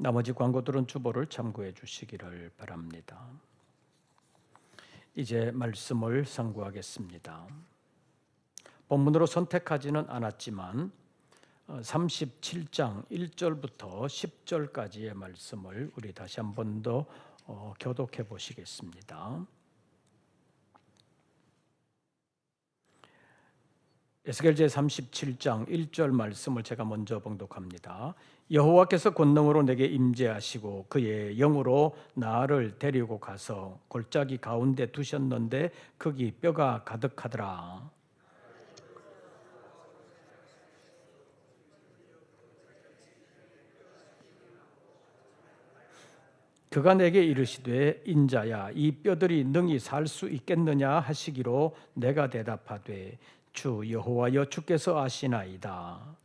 나머지 광고들은 주보를 참고해 주시기를 바랍니다. 이제 말씀을 상고하겠습니다. 본문으로 선택하지는 않았지만 37장 1절부터 10절까지의 말씀을 우리 다시 한 번 더 교독해 보시겠습니다. 에스겔 제37장 1절 말씀을 제가 먼저 봉독합니다. 여호와께서 권능으로 내게 임재하시고 그의 영으로 나를 데리고 가서 골짜기 가운데 두셨는데 거기 뼈가 가득하더라. 그가 내게 이르시되 인자야 이 뼈들이 능히 살 수 있겠느냐 하시기로 내가 대답하되 주 여호와여 주께서 아시나이다.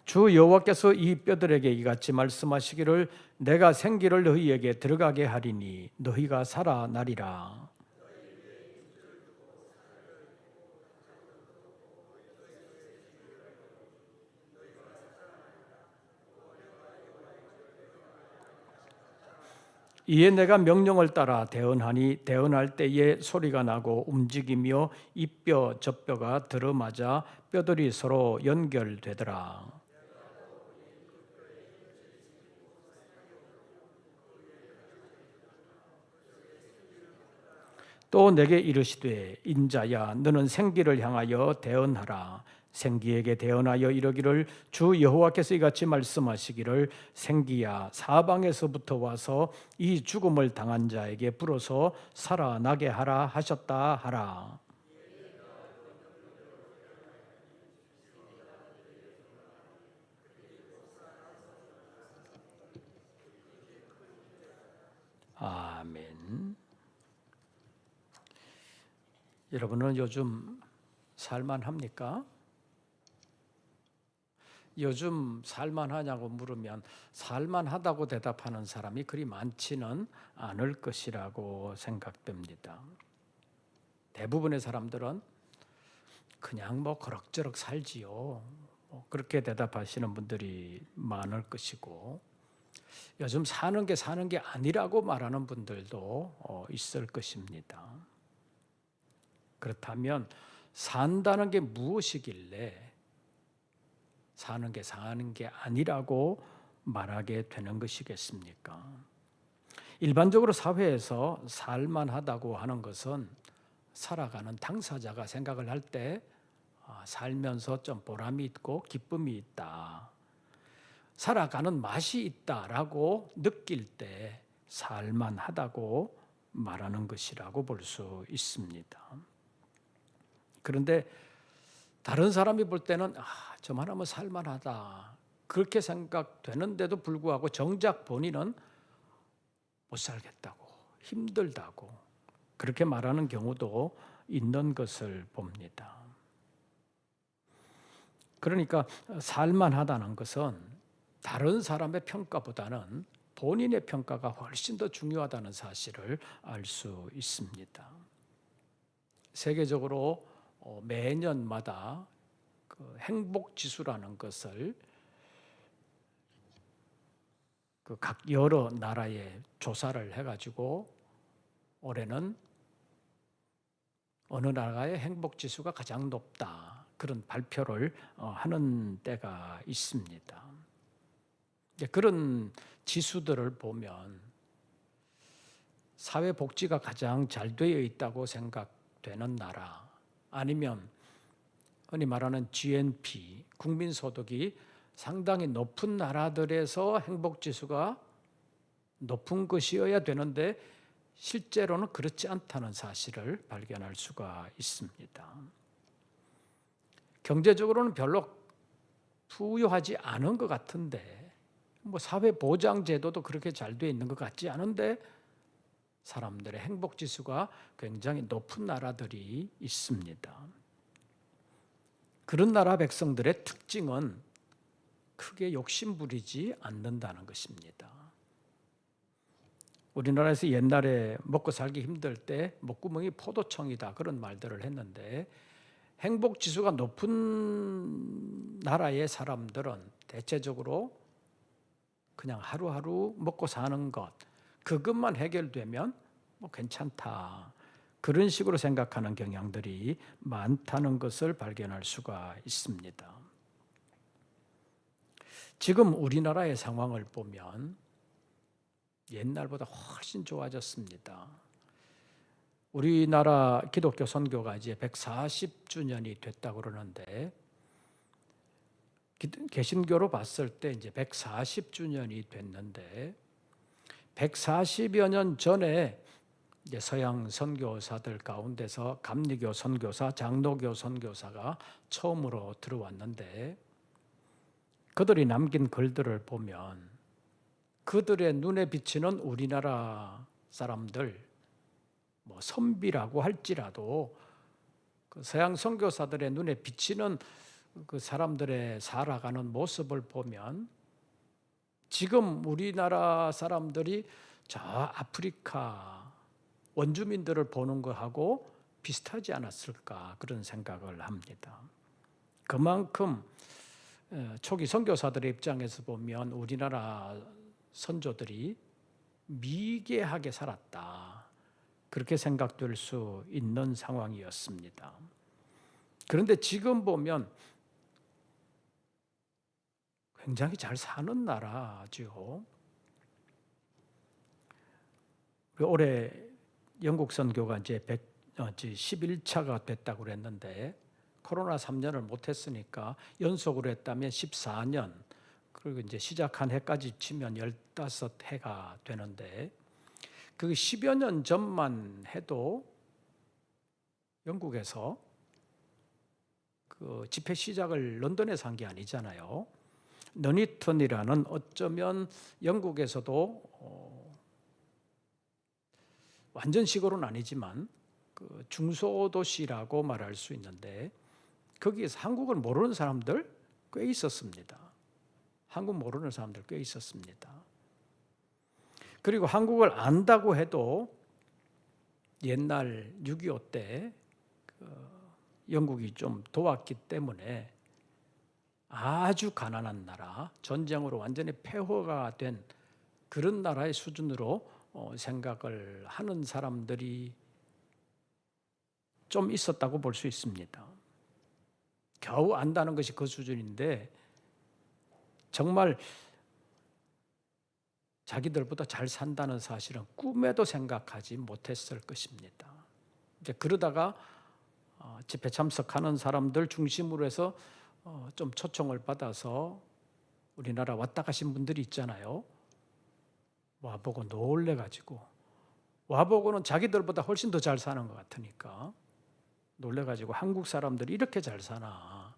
주 여호와께서 이 뼈들에게 이같이 말씀하시기를 내가 생기를 너희에게 들어가게 하리니 너희가 살아나리라. 이에 내가 명령을 따라 대언하니 대언할 때에 소리가 나고 움직이며 이 뼈 저 뼈가 들어맞아 뼈들이 서로 연결되더라. 또 내게 이르시되 인자야 너는 생기를 향하여 대언하라. 생기에게 대언하여 이르기를 주 여호와께서 이같이 말씀하시기를 생기야 사방에서부터 와서 이 죽음을 당한 자에게 불어서 살아나게 하라 하셨다 하라. 아멘. 여러분은 요즘 살만합니까? 요즘 살만하냐고 물으면 살만하다고 대답하는 사람이 그리 많지는 않을 것이라고 생각됩니다. 대부분의 사람들은 그냥 그럭저럭 살지요. 그렇게 대답하시는 분들이 많을 것이고 요즘 사는 게 아니라고 말하는 분들도 있을 것입니다. 그렇다면 산다는 게 무엇이길래 사는 게 아니라고 말하게 되는 것이겠습니까? 일반적으로 사회에서 살만하다고 하는 것은 살아가는 당사자가 생각을 할 때 살면서 좀 보람이 있고 기쁨이 있다. 살아가는 맛이 있다라고 느낄 때 살만하다고 말하는 것이라고 볼 수 있습니다. 그런데 다른 사람이 볼 때는 저만 하면 살만하다 그렇게 생각되는데도 불구하고 정작 본인은 못 살겠다고 힘들다고 그렇게 말하는 경우도 있는 것을 봅니다. 그러니까 살만하다는 것은 다른 사람의 평가보다는 본인의 평가가 훨씬 더 중요하다는 사실을 알 수 있습니다. 세계적으로 매년마다 그 행복지수라는 것을 각 여러 나라에 조사를 해가지고 올해는 어느 나라의 행복지수가 가장 높다 그런 발표를 하는 때가 있습니다. 그런 지수들을 보면 사회복지가 가장 잘 되어 있다고 생각되는 나라 아니면 흔히 말하는 GNP, 국민소득이 상당히 높은 나라들에서 행복지수가 높은 것이어야 되는데 실제로는 그렇지 않다는 사실을 발견할 수가 있습니다. 경제적으로는 별로 부유하지 않은 것 같은데 사회보장제도도 그렇게 잘 되어 있는 것 같지 않은데 사람들의 행복지수가 굉장히 높은 나라들이 있습니다. 그런 나라 백성들의 특징은 크게 욕심부리지 않는다는 것입니다. 우리나라에서 옛날에 먹고 살기 힘들 때 목구멍이 포도청이다 그런 말들을 했는데, 행복지수가 높은 나라의 사람들은 대체적으로 그냥 하루하루 먹고 사는 것, 그것만 해결되면 뭐 괜찮다, 그런 식으로 생각하는 경향들이 많다는 것을 발견할 수가 있습니다. 지금 우리나라의 상황을 보면 옛날보다 훨씬 좋아졌습니다. 우리나라 기독교 선교가 이제 140주년이 됐다고 그러는데, 개신교로 봤을 때 이제 140주년이 됐는데, 140여 년 전에 이제 서양 선교사들 가운데서 감리교 선교사, 장로교 선교사가 처음으로 들어왔는데, 그들이 남긴 글들을 보면 그들의 눈에 비치는 우리나라 사람들, 뭐 선비라고 할지라도 그 서양 선교사들의 눈에 비치는 그 사람들의 살아가는 모습을 보면 지금 우리나라 사람들이 저 아프리카 원주민들을 보는 것하고 비슷하지 않았을까, 그런 생각을 합니다. 그만큼 초기 선교사들의 입장에서 보면 우리나라 선조들이 미개하게 살았다, 그렇게 생각될 수 있는 상황이었습니다. 그런데 지금 보면 굉장히 잘 사는 나라죠. 올해 영국 선교가 이제 11차가 됐다고 그랬는데, 코로나 3년을 못했으니까 연속으로 했다면 14년, 그리고 이제 시작한 해까지 치면 15해가 되는데, 그 10여 년 전만 해도 영국에서 그 집회 시작을 런던에서 한 게 아니잖아요. 너니턴이라는, 어쩌면 영국에서도 완전 시골은 아니지만 그 중소도시라고 말할 수 있는데, 거기에서 한국을 모르는 사람들 꽤 있었습니다. 한국 모르는 사람들 꽤 있었습니다. 그리고 한국을 안다고 해도 옛날 6.25 때 영국이 좀 도왔기 때문에 아주 가난한 나라, 전쟁으로 완전히 폐허가 된 그런 나라의 수준으로 생각을 하는 사람들이 좀 있었다고 볼 수 있습니다. 겨우 안다는 것이 그 수준인데, 정말 자기들보다 잘 산다는 사실은 꿈에도 생각하지 못했을 것입니다. 이제 그러다가 집회 참석하는 사람들 중심으로 해서 좀 초청을 받아서 우리나라 왔다 가신 분들이 있잖아요. 와보고 놀래가지고, 와보고는 자기들보다 훨씬 더 잘 사는 것 같으니까 놀래가지고 한국 사람들이 이렇게 잘 사나,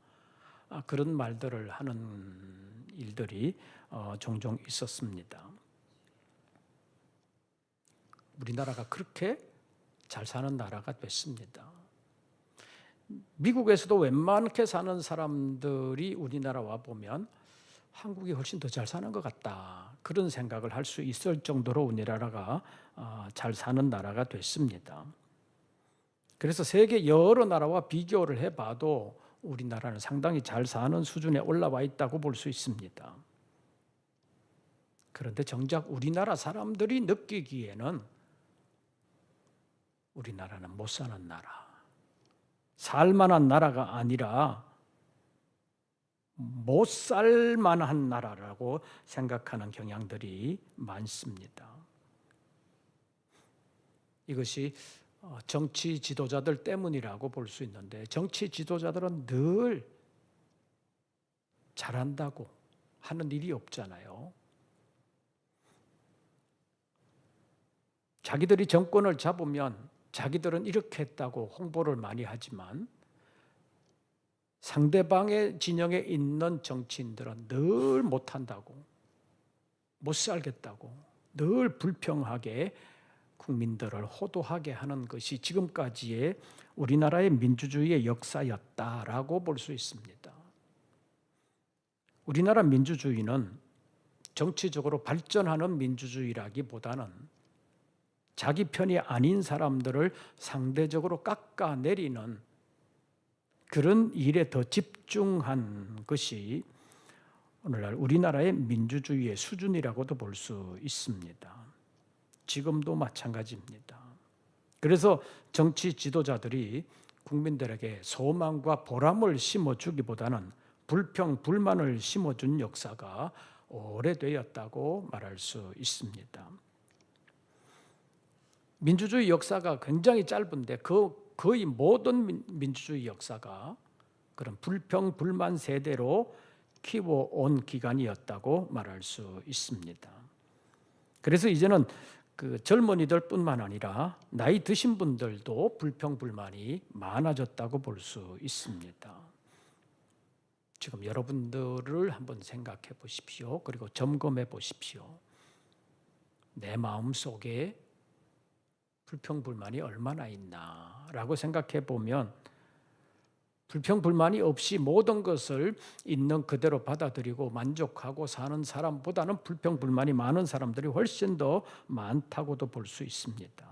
그런 말들을 하는 일들이 종종 있었습니다. 우리나라가 그렇게 잘 사는 나라가 됐습니다. 미국에서도 웬만하게 사는 사람들이 우리나라 와보면 한국이 훨씬 더 잘 사는 것 같다, 그런 생각을 할 수 있을 정도로 우리나라가 잘 사는 나라가 됐습니다. 그래서 세계 여러 나라와 비교를 해봐도 우리나라는 상당히 잘 사는 수준에 올라와 있다고 볼 수 있습니다. 그런데 정작 우리나라 사람들이 느끼기에는 우리나라는 못 사는 나라, 살만한 나라가 아니라 못 살만한 나라라고 생각하는 경향들이 많습니다. 이것이 정치 지도자들 때문이라고 볼 수 있는데, 정치 지도자들은 늘 잘한다고 하는 일이 없잖아요. 자기들이 정권을 잡으면 자기들은 이렇게 했다고 홍보를 많이 하지만, 상대방의 진영에 있는 정치인들은 늘 못한다고, 못 살겠다고, 늘 불평하게 국민들을 호도하게 하는 것이 지금까지의 우리나라의 민주주의의 역사였다라고 볼 수 있습니다. 우리나라 민주주의는 정치적으로 발전하는 민주주의라기보다는 자기 편이 아닌 사람들을 상대적으로 깎아내리는 그런 일에 더 집중한 것이 오늘날 우리나라의 민주주의의 수준이라고도 볼 수 있습니다. 지금도 마찬가지입니다. 그래서 정치 지도자들이 국민들에게 소망과 보람을 심어주기보다는 불평, 불만을 심어준 역사가 오래되었다고 말할 수 있습니다. 민주주의 역사가 굉장히 짧은데 거의 모든 민주주의 역사가 그런 불평, 불만 세대로 키워온 기간이었다고 말할 수 있습니다. 그래서 이제는 그 젊은이들뿐만 아니라 나이 드신 분들도 불평, 불만이 많아졌다고 볼 수 있습니다. 지금 여러분들을 한번 생각해 보십시오. 그리고 점검해 보십시오. 내 마음 속에 불평, 불만이 얼마나 있나라고 생각해 보면 불평, 불만이 없이 모든 것을 있는 그대로 받아들이고 만족하고 사는 사람보다는 불평, 불만이 많은 사람들이 훨씬 더 많다고도 볼 수 있습니다.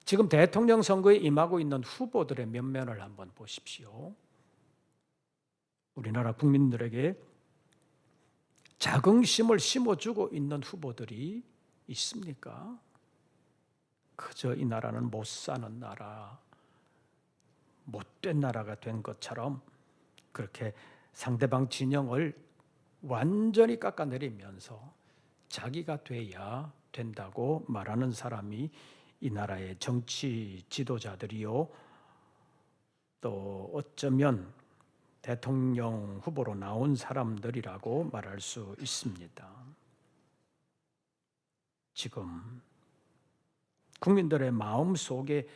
지금 대통령 선거에 임하고 있는 후보들의 면면을 한번 보십시오. 우리나라 국민들에게 자긍심을 심어주고 있는 후보들이 있습니까? 그저 이 나라는 못 사는 나라, 못된 나라가 된 것처럼 그렇게 상대방 진영을 완전히 깎아내리면서 자기가 돼야 된다고 말하는 사람이 이 나라의 정치 지도자들이요, 또 어쩌면 대통령 후보로 나온 사람들이라고 말할 수 있습니다. 지금 국민들의 마음 속에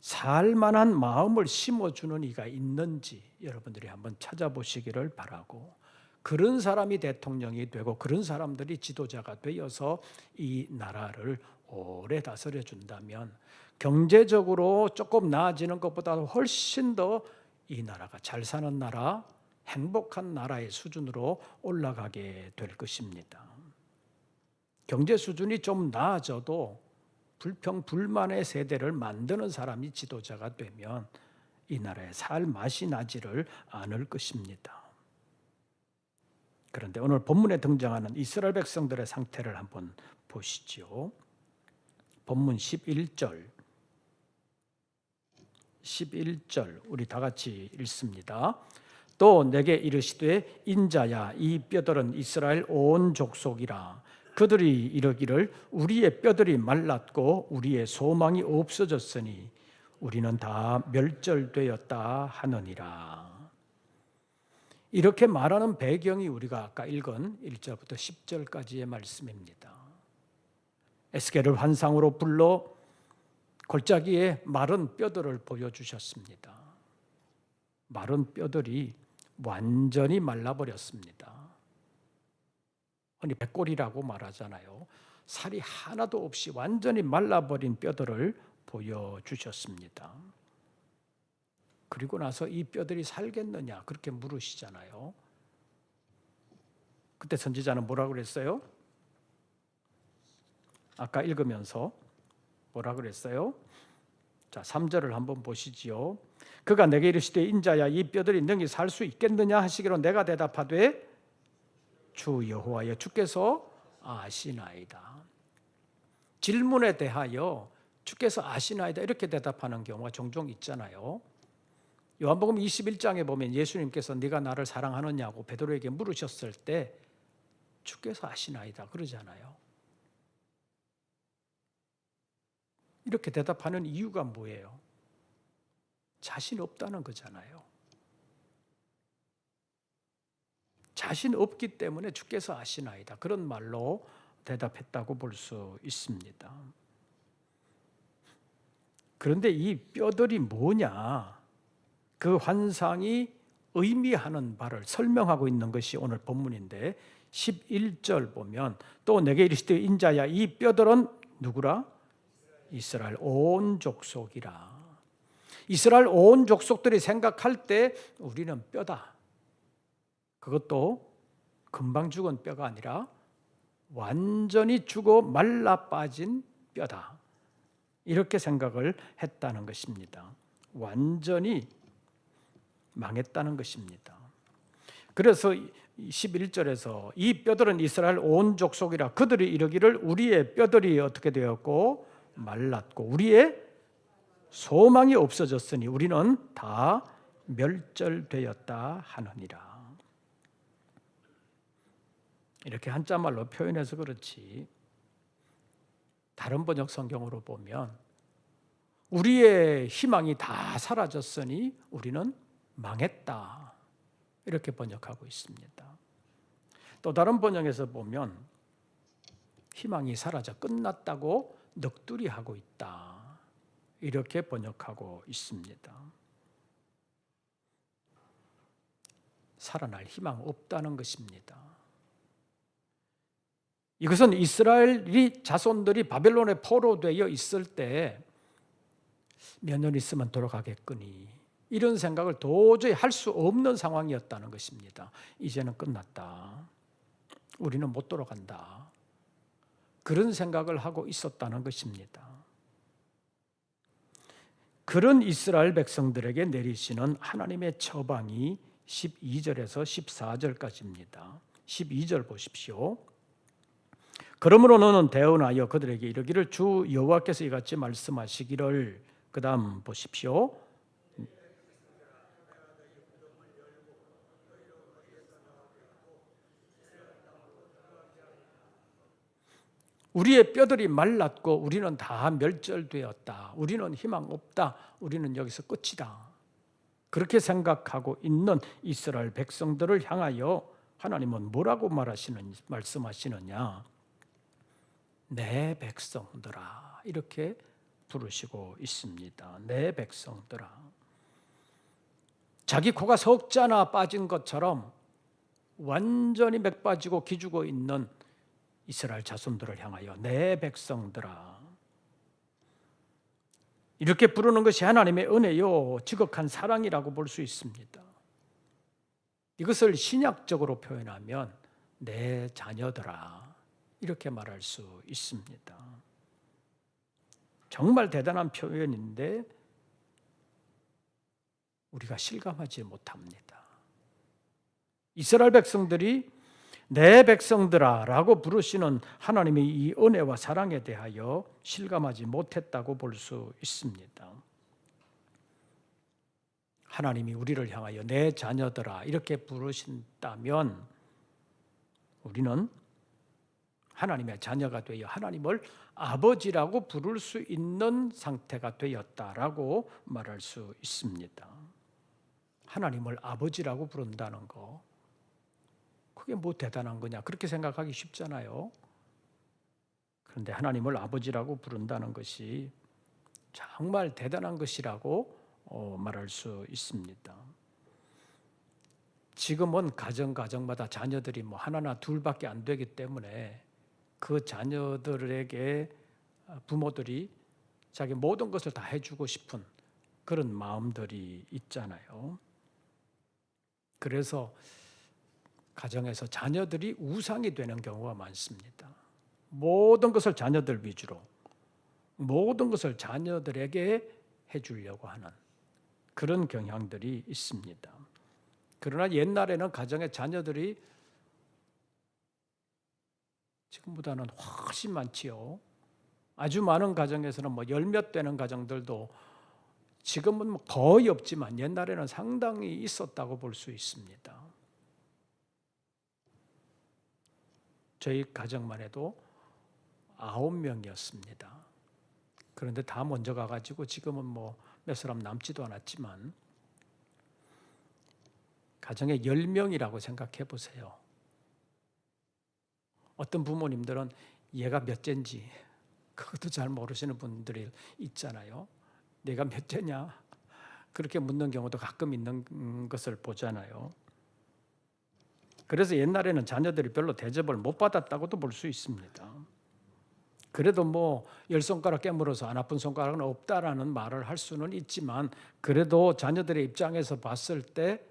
살만한 마음을 심어주는 이가 있는지 여러분들이 한번 찾아보시기를 바라고, 그런 사람이 대통령이 되고 그런 사람들이 지도자가 되어서 이 나라를 오래 다스려 준다면 경제적으로 조금 나아지는 것보다 훨씬 더 이 나라가 잘 사는 나라, 행복한 나라의 수준으로 올라가게 될 것입니다. 경제 수준이 좀 나아져도 불평, 불만의 세대를 만드는 사람이 지도자가 되면 이 나라에 살 맛이 나지를 않을 것입니다. 그런데 오늘 본문에 등장하는 이스라엘 백성들의 상태를 한번 보시죠. 본문 11절 우리 다 같이 읽습니다. 또 내게 이르시되 인자야, 이 뼈들은 이스라엘 온 족속이라. 그들이 이르기를 우리의 뼈들이 말랐고 우리의 소망이 없어졌으니 우리는 다 멸절되었다 하느니라. 이렇게 말하는 배경이 우리가 아까 읽은 1절부터 10절까지의 말씀입니다. 에스겔을 환상으로 불러 골짜기에 마른 뼈들을 보여주셨습니다. 마른 뼈들이 완전히 말라버렸습니다. 아니, 백골이라고 말하잖아요. 살이 하나도 없이 완전히 말라버린 뼈들을 보여주셨습니다. 그리고 나서 이 뼈들이 살겠느냐 그렇게 물으시잖아요. 그때 선지자는 뭐라고 그랬어요? 아까 읽으면서 뭐라 그랬어요? 자, 3절을 한번 보시지요. 그가 내게 이르시되 인자야, 이 뼈들이 능히 살 수 있겠느냐 하시기로 내가 대답하되 주 여호와여 주께서 아시나이다. 질문에 대하여 주께서 아시나이다 이렇게 대답하는 경우가 종종 있잖아요. 요한복음 21장에 보면 예수님께서 네가 나를 사랑하느냐고 베드로에게 물으셨을 때 주께서 아시나이다 그러잖아요. 이렇게 대답하는 이유가 뭐예요? 자신 없다는 거잖아요. 자신 없기 때문에 주께서 아시나이다 그런 말로 대답했다고 볼 수 있습니다. 그런데 이 뼈들이 뭐냐, 그 환상이 의미하는 바를 설명하고 있는 것이 오늘 본문인데 11절 보면 또 내게 이르시되 인자야, 이 뼈들은 누구라? 이스라엘 온 족속이라. 이스라엘 온 족속들이 생각할 때 우리는 뼈다. 그것도 금방 죽은 뼈가 아니라 완전히 죽어 말라 빠진 뼈다. 이렇게 생각을 했다는 것입니다. 완전히 망했다는 것입니다. 그래서 11절에서 이 뼈들은 이스라엘 온 족속이라 그들이 이르기를 우리의 뼈들이 어떻게 되었고 말랐고 우리의 소망이 없어졌으니 우리는 다 멸절되었다 하느니라. 이렇게 한자말로 표현해서 그렇지 다른 번역 성경으로 보면 우리의 희망이 다 사라졌으니 우리는 망했다 이렇게 번역하고 있습니다. 또 다른 번역에서 보면 희망이 사라져 끝났다고 넋두리 하고 있다 이렇게 번역하고 있습니다. 살아날 희망 없다는 것입니다. 이것은 이스라엘이 자손들이 바벨론에 포로되어 있을 때 몇 년 있으면 돌아가겠거니 이런 생각을 도저히 할 수 없는 상황이었다는 것입니다. 이제는 끝났다. 우리는 못 돌아간다. 그런 생각을 하고 있었다는 것입니다. 그런 이스라엘 백성들에게 내리시는 하나님의 처방이 12절에서 14절까지입니다. 12절 보십시오. 그러므로 너는 대언하여 그들에게 이르기를 주 여호와께서 이같이 말씀하시기를. 그 다음 보십시오. 우리의 뼈들이 말랐고 우리는 다 멸절되었다. 우리는 희망 없다. 우리는 여기서 끝이다. 그렇게 생각하고 있는 이스라엘 백성들을 향하여 하나님은 뭐라고 말씀하시느냐? 내 백성들아 이렇게 부르시고 있습니다. 내 백성들아. 자기 코가 석자나 빠진 것처럼 완전히 맥 빠지고 기죽어 있는 이스라엘 자손들을 향하여 내 백성들아 이렇게 부르는 것이 하나님의 은혜요 지극한 사랑이라고 볼 수 있습니다. 이것을 신약적으로 표현하면 내 자녀들아 이렇게 말할 수 있습니다. 정말 대단한 표현인데 우리가 실감하지 못합니다. 이스라엘 백성들이 내 백성들아 라고 부르시는 하나님의 이 은혜와 사랑에 대하여 실감하지 못했다고 볼 수 있습니다. 하나님이 우리를 향하여 내 자녀들아 이렇게 부르신다면 우리는 하나님의 자녀가 되어 하나님을 아버지라고 부를 수 있는 상태가 되었다라고 말할 수 있습니다. 하나님을 아버지라고 부른다는 거 그게 뭐 대단한 거냐 그렇게 생각하기 쉽잖아요. 그런데 하나님을 아버지라고 부른다는 것이 정말 대단한 것이라고 말할 수 있습니다. 지금은 가정마다 자녀들이 뭐 하나나 둘밖에 안 되기 때문에 그 자녀들에게 부모들이 자기 모든 것을 다 해주고 싶은 그런 마음들이 있잖아요. 그래서 가정에서 자녀들이 우상이 되는 경우가 많습니다. 모든 것을 자녀들 위주로, 모든 것을 자녀들에게 해주려고 하는 그런 경향들이 있습니다. 그러나 옛날에는 가정에 자녀들이 지금보다는 훨씬 많지요. 아주 많은 가정에서는 뭐 열 몇 되는 가정들도 지금은 뭐 거의 없지만 옛날에는 상당히 있었다고 볼 수 있습니다. 저희 가정만 해도 9명이었습니다. 그런데 다 먼저 가가지고 지금은 뭐 몇 사람 남지도 않았지만 가정에 10명이라고 생각해 보세요. 어떤 부모님들은 얘가 몇째인지 그것도 잘 모르시는 분들이 있잖아요. 내가 몇째냐? 그렇게 묻는 경우도 가끔 있는 것을 보잖아요. 그래서 옛날에는 자녀들이 별로 대접을 못 받았다고도 볼 수 있습니다. 그래도 뭐 10손가락 깨물어서 안 아픈 손가락은 없다라는 말을 할 수는 있지만 그래도 자녀들의 입장에서 봤을 때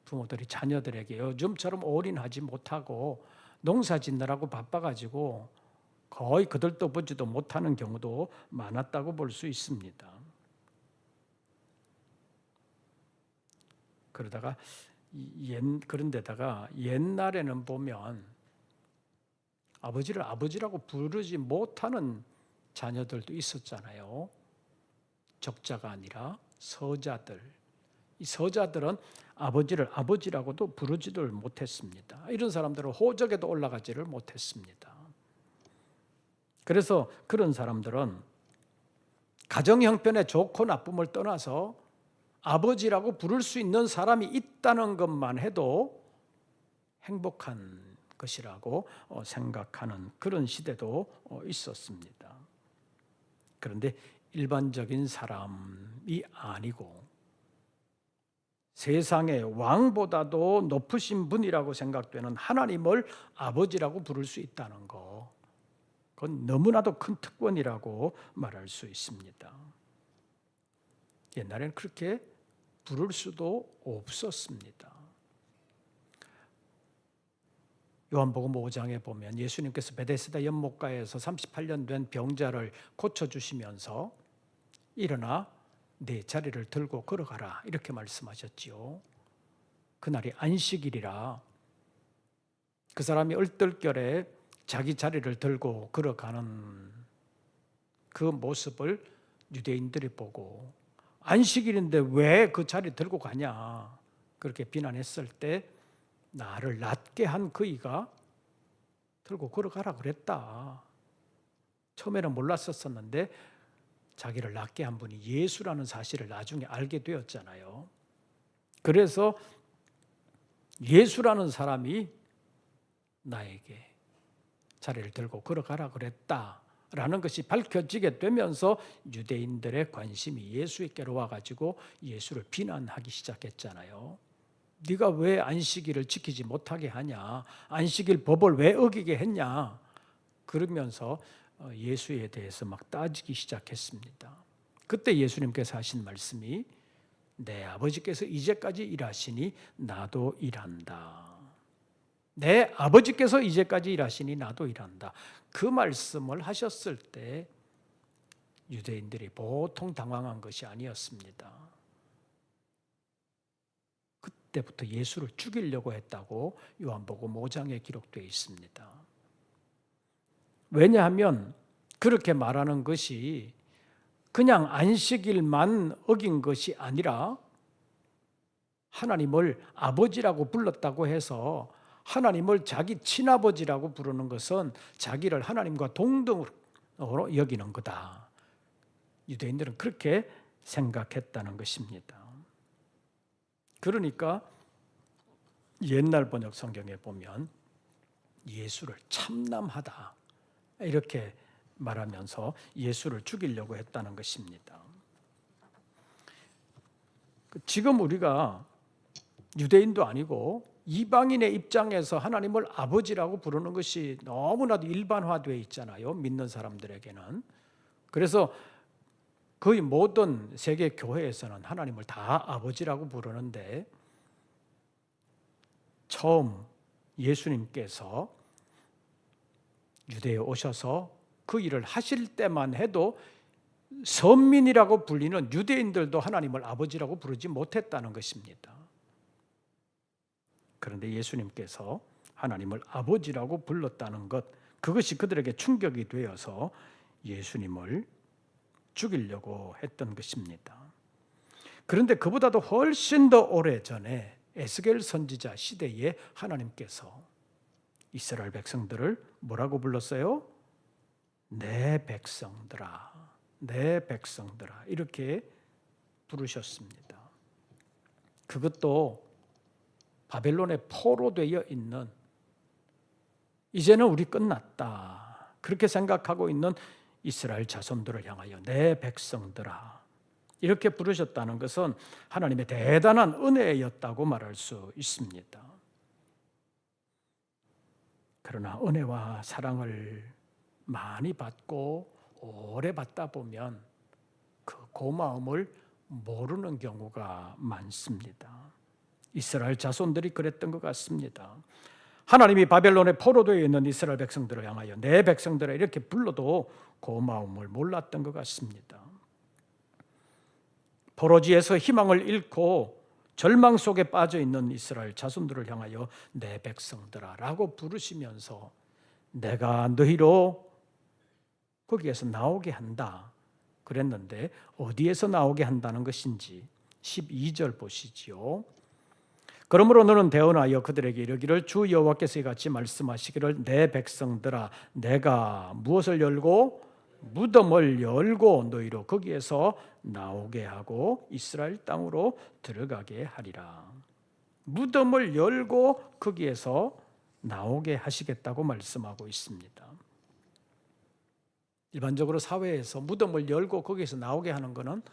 부모들이 자녀들에게 요즘처럼 올인하지 못하고 농사 짓느라고 바빠가지고 거의 그들도 보지도 못하는 경우도 많았다고 볼 수 있습니다. 그런데다가 옛날에는 보면 아버지를 아버지라고 부르지 못하는 자녀들도 있었잖아요. 적자가 아니라 서자들. 이 서자들은 아버지를 아버지라고도 부르지를 못했습니다. 이런 사람들은 호적에도 올라가지를 못했습니다. 그래서 그런 사람들은 가정 형편의 좋고 나쁨을 떠나서 아버지라고 부를 수 있는 사람이 있다는 것만 해도 행복한 것이라고 생각하는 그런 시대도 있었습니다. 그런데 일반적인 사람이 아니고 세상의 왕보다도 높으신 분이라고 생각되는 하나님을 아버지라고 부를 수 있다는 것, 그건 너무나도 큰 특권이라고 말할 수 있습니다. 옛날에는 그렇게 부를 수도 없었습니다. 요한복음 5장에 보면 예수님께서 베데스다 연못가에서 38년 된 병자를 고쳐주시면서 일어나 내 자리를 들고 걸어가라 이렇게 말씀하셨지요. 그날이 안식일이라 그 사람이 얼떨결에 자기 자리를 들고 걸어가는 그 모습을 유대인들이 보고 안식일인데 왜 그 자리 들고 가냐 그렇게 비난했을 때 나를 낫게 한 그이가 들고 걸어가라 그랬다. 처음에는 몰랐었는데 자기를 낫게 한 분이 예수라는 사실을 나중에 알게 되었잖아요. 그래서 예수라는 사람이 나에게 자리를 들고 걸어가라 그랬다라는 것이 밝혀지게 되면서 유대인들의 관심이 예수께로 와가지고 예수를 비난하기 시작했잖아요. 네가 왜 안식일을 지키지 못하게 하냐? 안식일 법을 왜 어기게 했냐? 그러면서 예수에 대해서 막 따지기 시작했습니다. 그때 예수님께서 하신 말씀이 내 아버지께서 이제까지 일하시니 나도 일한다. 내 아버지께서 이제까지 일하시니 나도 일한다. 그 말씀을 하셨을 때 유대인들이 보통 당황한 것이 아니었습니다. 그때부터 예수를 죽이려고 했다고 요한복음 5장에 기록되어 있습니다. 왜냐하면 그렇게 말하는 것이 그냥 안식일만 어긴 것이 아니라 하나님을 아버지라고 불렀다고 해서 하나님을 자기 친아버지라고 부르는 것은 자기를 하나님과 동등으로 여기는 거다. 유대인들은 그렇게 생각했다는 것입니다. 그러니까 옛날 번역 성경에 보면 예수를 참남하다 이렇게 말하면서 예수를 죽이려고 했다는 것입니다. 지금 우리가 유대인도 아니고 이방인의 입장에서 하나님을 아버지라고 부르는 것이 너무나도 일반화되어 있잖아요. 믿는 사람들에게는. 그래서 거의 모든 세계 교회에서는 하나님을 다 아버지라고 부르는데 처음 예수님께서 유대에 오셔서 그 일을 하실 때만 해도 선민이라고 불리는 유대인들도 하나님을 아버지라고 부르지 못했다는 것입니다. 그런데 예수님께서 하나님을 아버지라고 불렀다는 것, 그것이 그들에게 충격이 되어서 예수님을 죽이려고 했던 것입니다. 그런데 그보다도 훨씬 더 오래전에 에스겔 선지자 시대에 하나님께서 이스라엘 백성들을 뭐라고 불렀어요? 내 백성들아, 내 백성들아 이렇게 부르셨습니다. 그것도 바벨론에 포로되어 있는 이제는 우리 끝났다 그렇게 생각하고 있는 이스라엘 자손들을 향하여 내 백성들아 이렇게 부르셨다는 것은 하나님의 대단한 은혜였다고 말할 수 있습니다. 그러나 은혜와 사랑을 많이 받고 오래 받다 보면 그 고마움을 모르는 경우가 많습니다. 이스라엘 자손들이 그랬던 것 같습니다. 하나님이 바벨론의 포로되어 있는 이스라엘 백성들을 향하여 내 백성들아 이렇게 불러도 고마움을 몰랐던 것 같습니다. 포로지에서 희망을 잃고 절망 속에 빠져 있는 이스라엘 자손들을 향하여 내 백성들아 라고 부르시면서 내가 너희로 거기에서 나오게 한다 그랬는데 어디에서 나오게 한다는 것인지 12절 보시지요. 그러므로 너는 대언하여 그들에게 이르기를 주 여호와께서 이같이 말씀하시기를 내 백성들아 내가 무엇을 열고 무덤을 열고 너희로 거기에서 나오게 하고 이스라엘 땅으로 들어가게 하리라. 무덤을 열고 거기에서 나오게 하시겠다고 말씀하고 있습니다. 일반적으로 사회에서 무덤을 열고 거기에서 나오게 하는 것은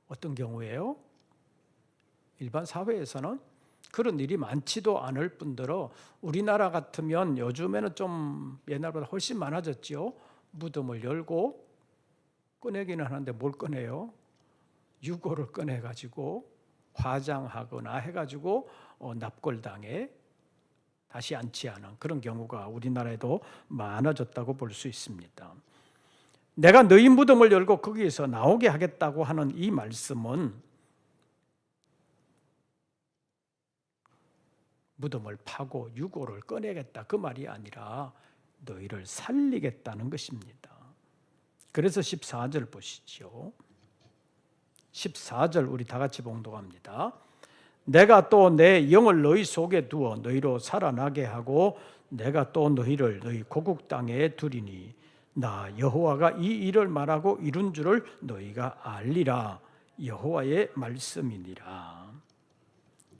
어떤 경우예요? 일반 사회에서는 그런 일이 많지도 않을 뿐더러 우리나라 같으면 요즘에는 좀 옛날보다 훨씬 많아졌지요. 무덤을 열고 꺼내기는 하는데 뭘 꺼내요? 유골을 꺼내가지고 화장하거나 해가지고 납골당에 다시 안치하는 그런 경우가 우리나라에도 많아졌다고 볼 수 있습니다. 내가 너희 무덤을 열고 거기에서 나오게 하겠다고 하는 이 말씀은 무덤을 파고 유골을 꺼내겠다 그 말이 아니라 너희를 살리겠다는 것입니다. 그래서 14절 보시죠. 14절 우리 다 같이 봉독합니다. 내가 또 내 영을 너희 속에 두어 너희로 살아나게 하고 내가 또 너희를 너희 고국 땅에 두리니 나 여호와가 이 일을 말하고 이룬 줄을 너희가 알리라. 여호와의 말씀이니라.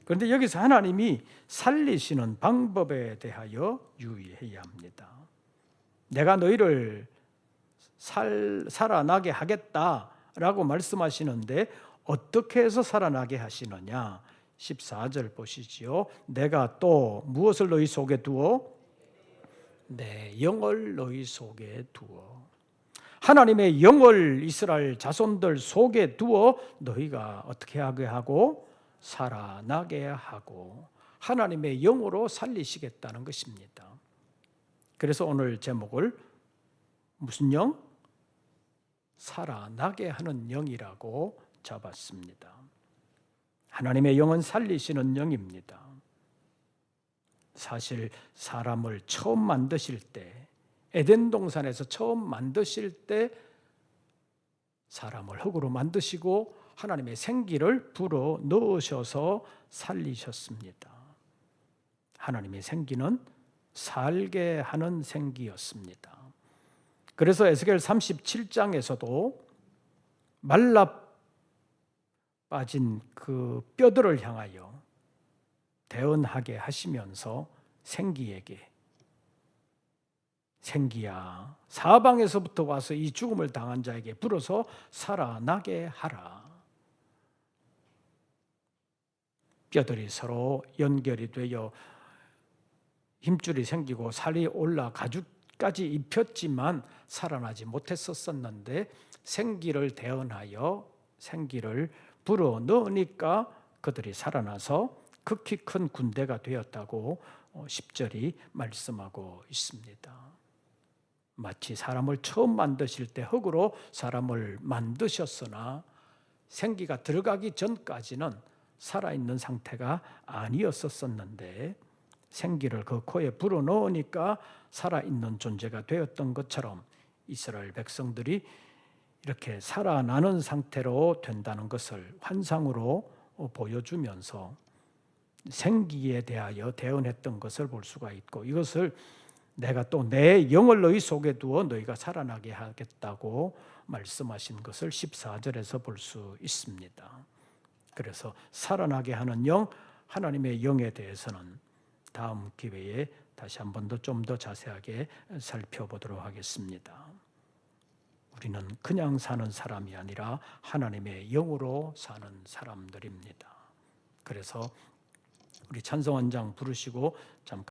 그런데 여기서 하나님이 살리시는 방법에 대하여 유의해야 합니다. 내가 너희를 살아나게 하겠다라고 말씀하시는데 어떻게 해서 살아나게 하시느냐? 14절 보시지요. 내가 또 무엇을 너희 속에 두어? 내 영을 너희 속에 두어. 하나님의 영을 이스라엘 자손들 속에 두어 너희가 어떻게 하게 하고? 살아나게 하고 하나님의 영으로 살리시겠다는 것입니다. 그래서 오늘 제목을 무슨 영? 살아나게 하는 영이라고 잡았습니다. 하나님의 영은 살리시는 영입니다. 사실 사람을 처음 만드실 때 에덴 동산에서 처음 만드실 때 사람을 흙으로 만드시고 하나님의 생기를 불어 넣으셔서 살리셨습니다. 하나님의 생기는 살게 하는 생기였습니다. 그래서 에스겔 37장에서도 말라 빠진 그 뼈들을 향하여 대언하게 하시면서 생기에게 생기야 사방에서부터 와서 이 죽음을 당한 자에게 불어서 살아나게 하라. 뼈들이 서로 연결이 되어 힘줄이 생기고 살이 올라 가죽까지 입혔지만 살아나지 못했었는데 생기를 대언하여 생기를 불어 넣으니까 그들이 살아나서 극히 큰 군대가 되었다고 10절이 말씀하고 있습니다. 마치 사람을 처음 만드실 때 흙으로 사람을 만드셨으나 생기가 들어가기 전까지는 살아있는 상태가 아니었었는데 생기를 그 코에 불어넣으니까 살아있는 존재가 되었던 것처럼 이스라엘 백성들이 이렇게 살아나는 상태로 된다는 것을 환상으로 보여주면서 생기에 대하여 대언했던 것을 볼 수가 있고 이것을 내가 또 내 영을 너희 속에 두어 너희가 살아나게 하겠다고 말씀하신 것을 14절에서 볼 수 있습니다. 그래서 살아나게 하는 영, 하나님의 영에 대해서는 다음 기회에 다시 한 번 더 좀 더 자세하게 살펴보도록 하겠습니다. 우리는 그냥 사는 사람이 아니라 하나님의 영으로 사는 사람들입니다. 그래서 우리 찬송원장 부르시고 잠깐